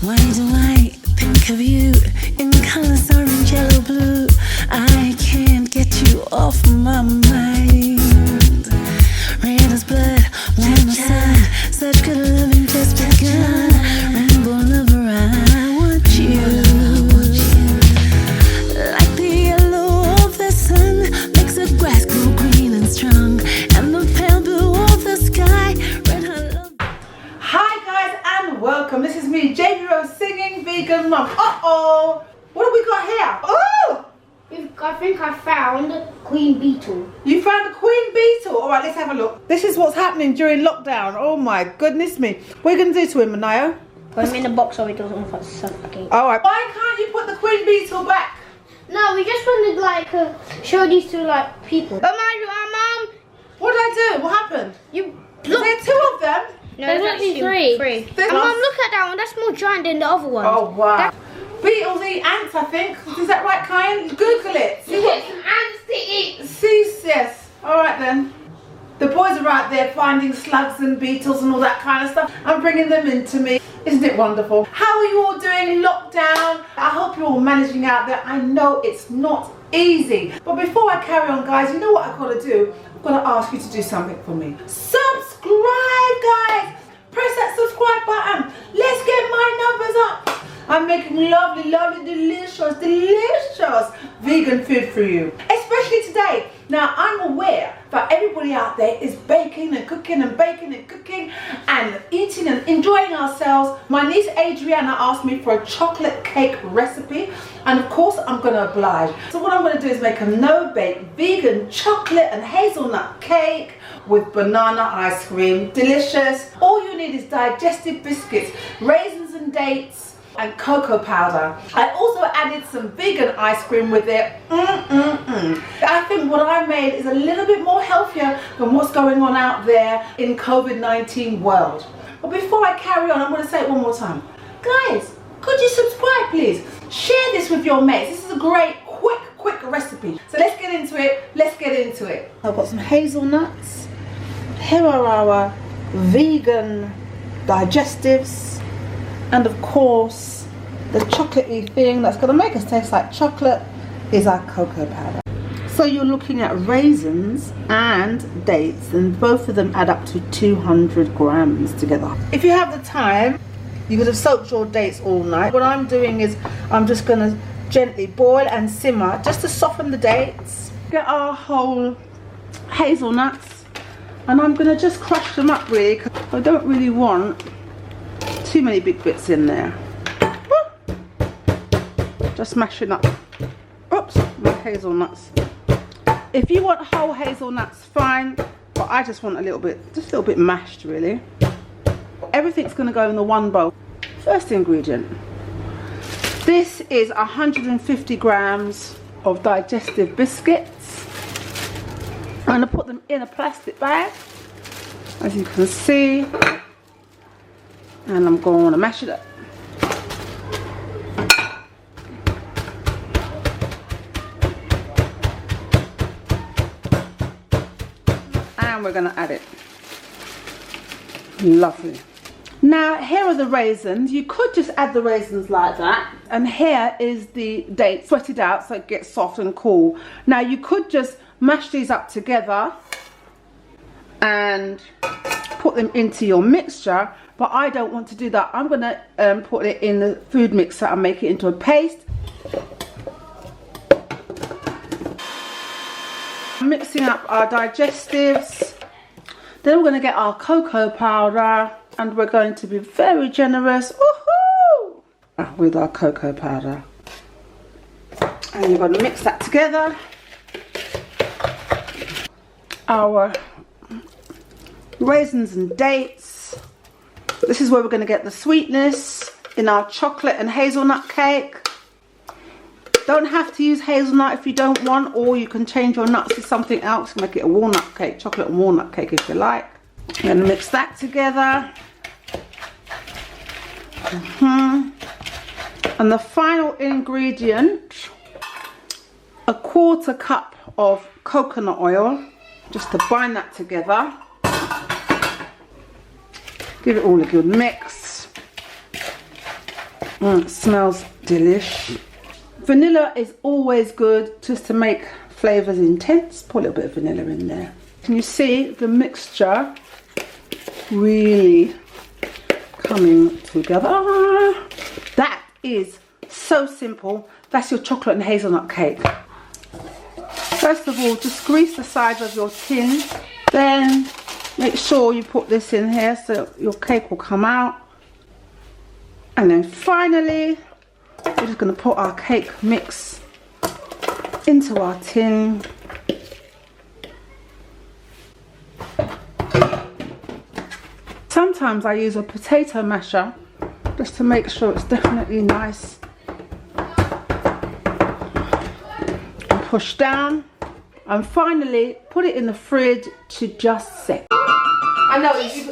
Why do I think of you in colors orange, yellow, blue? I can't get you off my mind. Red as blood, warm as sun, such good loving just begun. Rainbow lover, I want you. Like the yellow of the sun makes the grass grow green and strong, and the pale blue of the sky. Red hot love. Hi guys and welcome. This is me, JB Rose, singing vegan mum. Uh-oh. What have we got here? Oh! I think I found Queen Beetle. You found a Queen Beetle? Alright, let's have a look. This is what's happening during lockdown. Oh my goodness me. What are you going to do to him, Manayo? Put him in a box so he doesn't suffocate. Alright. Why can't you put the Queen Beetle back? No, we just wanted to show these to people. But Mom, What did I do? What happened? you Is there two of them? No, there's actually three. There's Mom, lots. look at that one. That's more giant than the other one. Oh wow. Beetles eat ants, I think. Is that right, Kyan? Google it. See what ants to eat. See, yes. Alright then. The boys are out there finding slugs and beetles and all that kind of stuff. I'm bringing them into me. Isn't it wonderful? How are you all doing? Lockdown. I hope you're all managing out there. I know it's not easy. But before I carry on, guys, you know what I've got to do? I've got to ask you to do something for me. Subscribe, guys. Press that subscribe button. Let's get my numbers up. I'm making lovely, lovely, delicious, delicious vegan food for you. Especially today. Now, I'm aware that everybody out there is baking and cooking and baking and cooking and eating and enjoying ourselves. My niece Adrianna asked me for a chocolate cake recipe. And of course, I'm going to oblige. So what I'm going to do is make a no-bake vegan chocolate and hazelnut cake with banana ice cream. Delicious. All you need is digestive biscuits, raisins and dates, and cocoa powder. I also added some vegan ice cream with it. I think what I made is a little bit more healthier than what's going on out there in COVID-19 world. But before I carry on, I'm going to say it one more time. Guys, could you subscribe please? Share this with your mates. This is a great, quick recipe. So let's get into it. Let's get into it. I've got some hazelnuts. Here are our vegan digestives. And of course, the chocolatey thing that's going to make us taste like chocolate is our cocoa powder. So you're looking at raisins and dates, and both of them add up to 200 grams together. If you have the time, you could have soaked your dates all night. What I'm doing is I'm just going to gently boil and simmer just to soften the dates. Get our whole hazelnuts, and I'm going to just crush them up really, because I don't really want too many big bits in there. Just mashing up. Oops, my hazelnuts. If you want whole hazelnuts, fine, but I just want a little bit mashed really. Everything's going to go in the one bowl. First ingredient. This is 150 grams of digestive biscuits. I'm going to put them in a plastic bag, as you can see. And I'm going to mash it up. And we're going to add it. Lovely. Now here are the raisins. You could just add the raisins like that. And here is the dates sweated out so it gets soft and cool. Now you could just mash these up together and put them into your mixture. But I don't want to do that. I'm going to put it in the food mixer and make it into a paste. Mixing up our digestives. Then we're going to get our cocoa powder, and we're going to be very generous with our cocoa powder. And you're going to mix that together. Our raisins and dates. This is where we're going to get the sweetness in our chocolate and hazelnut cake. Don't have to use hazelnut if you don't want, or you can change your nuts to something else. Make it a walnut cake, chocolate and walnut cake if you like. I'm going to mix that together. And the final ingredient, a 1/4 cup of coconut oil, just to bind that together. Give it all a good mix. It smells delish. Vanilla is always good just to make flavours intense. Put a little bit of vanilla in there. Can you see the mixture really coming together? That is so simple. That's your chocolate and hazelnut cake. First of all, just grease the sides of your tin. Then make sure you put this in here so your cake will come out. And then finally, we're just going to put our cake mix into our tin. Sometimes I use a potato masher just to make sure it's definitely nice. And push down. And finally, put it in the fridge to just set. I know it's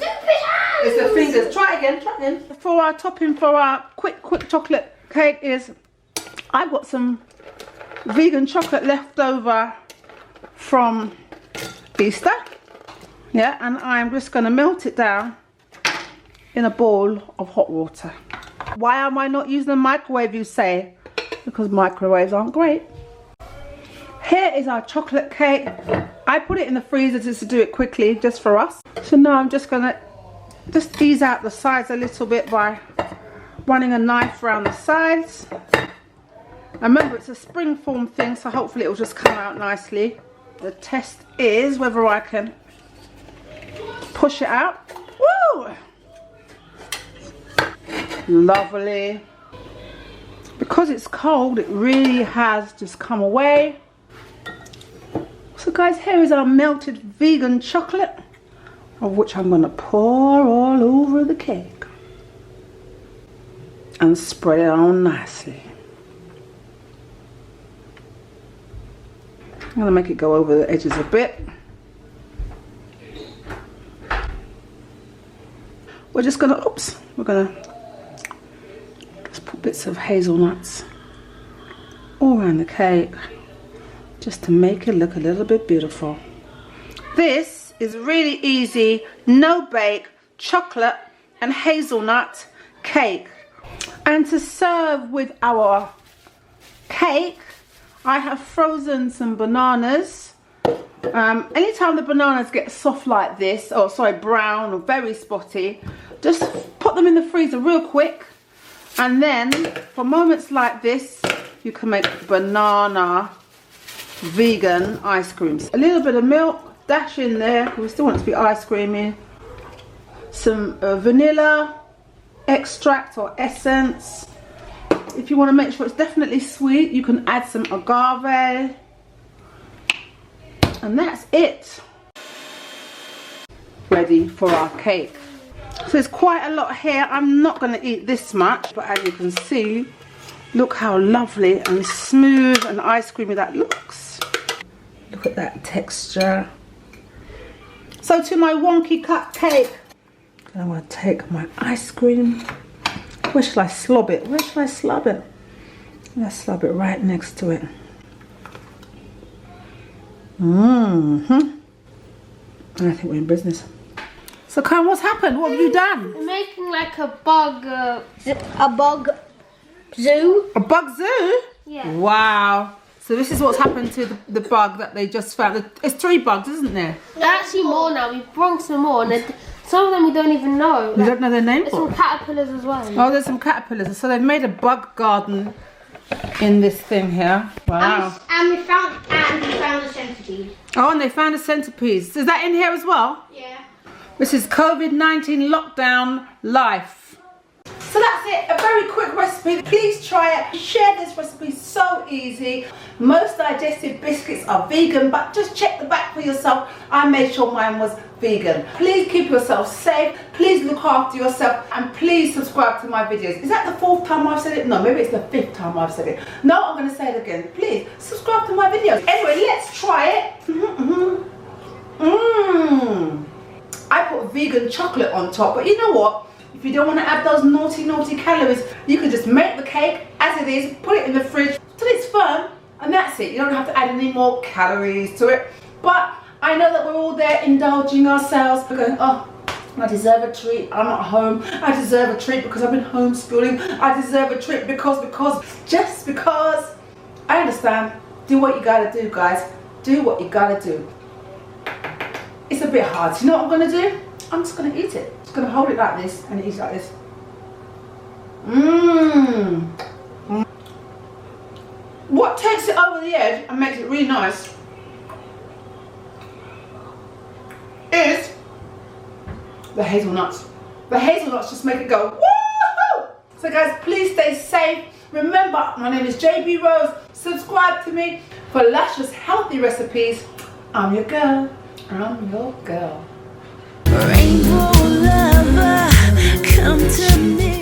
the fingers. Try again, try again. For our topping for our quick chocolate cake is, I've got some vegan chocolate left over from Easter. Yeah, and I'm just going to melt it down in a bowl of hot water. Why am I not using a microwave, you say? Because microwaves aren't great. Here is our chocolate cake. I put it in the freezer just to do it quickly, just for us. So now I'm just going to just ease out the sides a little bit by running a knife around the sides. And remember, it's a springform thing, so hopefully it will just come out nicely. The test is whether I can push it out. Woo! Lovely. Because it's cold, it really has just come away. So guys, here is our melted vegan chocolate, of which I'm going to pour all over the cake and spread it on nicely. I'm going to make it go over the edges a bit. We're just going to, we're going to just put bits of hazelnuts all around the cake, just to make it look a little bit beautiful. This is really easy, no bake, chocolate and hazelnut cake. And to serve with our cake, I have frozen some bananas. Anytime the bananas get soft like this, or sorry, brown or very spotty, just put them in the freezer real quick. And then for moments like this, you can make banana vegan ice creams. A little bit of milk, dash in there, because we still want it to be ice creamy. Some vanilla extract or essence. If you want to make sure it's definitely sweet, you can add some agave. And that's it. Ready for our cake. So there's quite a lot here. I'm not going to eat this much, but as you can see, look how lovely and smooth and ice creamy that looks. Look at that texture. So to my wonky cut cake, I want to take my ice cream. Where shall I slob it? Where shall I slob it? Let's slob it right next to it. And I think we're in business. So Karen, what's happened? What have you done? We're making like a bug zoo. A bug zoo? Yeah. Wow. So this is what's happened to the bug that they just found. It's 3 bugs, isn't there? There are actually more now. We've brought some more, and some of them we don't even know. You don't know their name? There's some caterpillars as well. Oh, there's some caterpillars. So they've made a bug garden in this thing here. Wow. And we found a centipede. Oh, and they found a centipede. Is that in here as well? Yeah. This is COVID-19 lockdown life. So that's it, a very quick recipe. Please try it. Share this recipe, so easy. Most digestive biscuits are vegan, but just check the back for yourself. I made sure mine was vegan. Please keep yourself safe. Please look after yourself, and please subscribe to my videos. Is that the 4th time I've said it? No, maybe it's the 5th time I've said it. No, I'm going to say it again. Please subscribe to my videos. Anyway, let's try it. I put vegan chocolate on top, but you know what? If you don't want to add those naughty calories, you can just make the cake as it is, put it in the fridge till it's firm, and that's it. You don't have to add any more calories to it. But I know that we're all there indulging ourselves. We're going, oh, I deserve a treat. I'm at home. I deserve a treat because I've been homeschooling. I deserve a treat just because. I understand. Do what you gotta do, guys. Do what you gotta do. It's a bit hard. So you know what I'm gonna do? I'm just gonna eat it. Just gonna hold it like this and eat it like this. What takes it over the edge and makes it really nice is the hazelnuts. The hazelnuts just make it go woohoo! So guys, please stay safe. Remember, my name is JB Rose. Subscribe to me for luscious, healthy recipes. I'm your girl. I'm your girl. Rainbow lover, come to me.